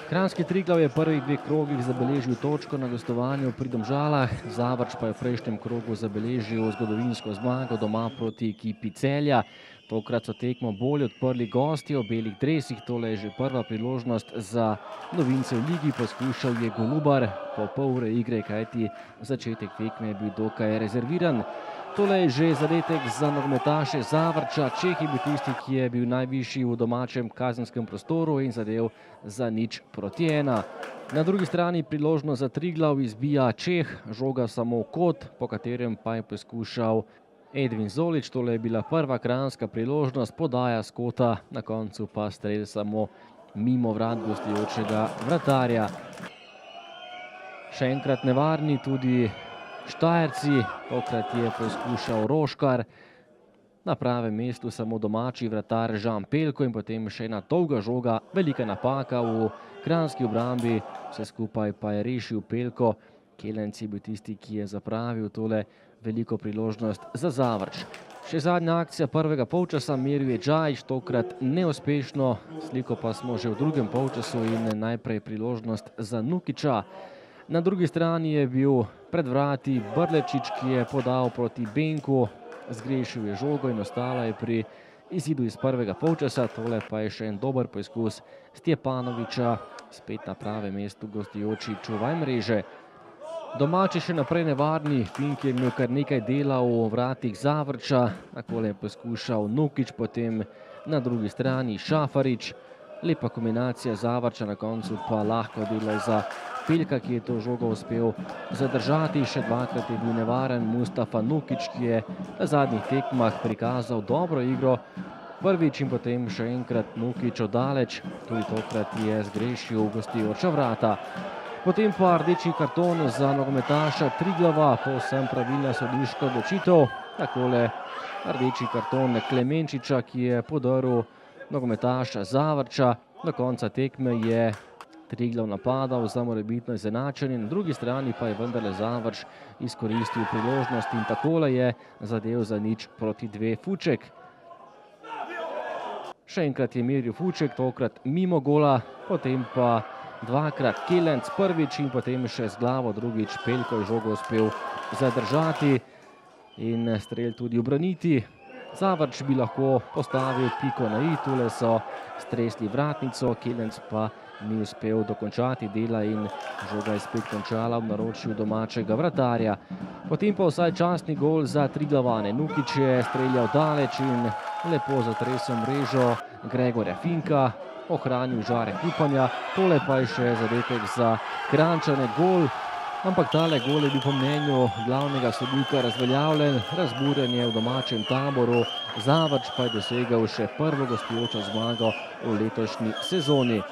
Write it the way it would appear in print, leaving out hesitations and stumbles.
Kranjski Triglav je v prvih dveh krogih zabeležil točko na gostovanju pri Domžalah, Zavrč pa je v prejšnjem krogu zabeležil zgodovinsko zmago doma proti ekipi Celja. Tokrat so tekmo bolje odprli gostje v belih dresih, tole je že prva priložnost za novince v ligi, poskušal je Golubar po pol ure igre, kajti začetek tekme je bil dokaj rezerviran. Tole je že zadetek za nogometaše Zavrča. Čeh je bil tisti, ki je bil najvišji v domačem kazenskem prostoru in zadev za 0:1. Na drugi strani priložnost za Triglav izbija Čeh, žoga samo v kot, po katerem pa je poskušal Edvin Zolić. Tole je bila prva kranjska priložnost, podaja s kota, na koncu pa strel samo mimo vrat gostujočega vratarja. Še enkrat nevarni tudi Štajerci, tokrat je poskušal Roškar, na pravem mestu samo domači vratar Žan Pelko in potem še ena dolga žoga, velika napaka v kranjski obrambi, vse skupaj pa je rešil Pelko. Kelenc je bil tisti, ki je zapravil tole veliko priložnost za Zavrč. Še zadnja akcija prvega polčasa, meril je Džajić, tokrat neuspešno, sliko pa smo že v drugem polčasu in najprej priložnost za Nukića. Na drugi strani je bil pred vrati Brlečič, ki je podal proti Benku, zgrešil je žogo in ostala je pri izidu iz prvega polčasa. Tole pa je še en dober poizkus Stjepanovića, spet na pravem mestu gostujoči čuvaj mreže. Domači še naprej nevarni, Fink je imel kar nekaj dela v vratih Zavrča, takole je poskušal Nukić, potem na drugi strani Šafarić. Lepa kombinacija Zavrča, na koncu pa lahko delo za Pelka, ki je to žogo uspel zadržati. Še dvakrat je bil nevaren Mustafa Nukić, ki je na zadnjih tekmah prikazal dobro igro. Prvič in potem še enkrat Nukić oddaleč, tudi tokrat je zgrešil gostujoča vrata. Potem pa rdeči karton za nogometaša Triglava, povsem pravilna sodniška odločitev. Takole rdeči karton Klemenčiča, ki je podrl nogometaša Zavrča. Do konca tekme je Triglav napadal za morebitno izenačenje, na drugi strani pa je vendarle Zavrč izkoristil priložnost in takole je zadev za 0:2 Fuček. Še enkrat je meril Fuček, tokrat mimo gola, potem pa dvakrat Kelenc prvič in potem še z glavo drugič. Pelko je žogo uspel zadržati in strel tudi ubraniti. Zavrč bi lahko postavil piko na i, tule so stresli vratnico, Kelenc pa ni uspel dokončati dela in žoga je spet končala v naročju domačega vratarja. Potem pa vsaj častni gol za Triglavane. Nukić je streljal daleč in lepo zatresel mrežo Gregorja Finka, ohranil žarek upanja. Tole pa je še zadetek za Kranjčane, gol. Ampak tale gol je bil po mnenju glavnega sodnika razveljavljen, razburjenje v domačem taboru. Zavrč pa je dosegel še prvo gostujočo zmago v letošnji sezoni.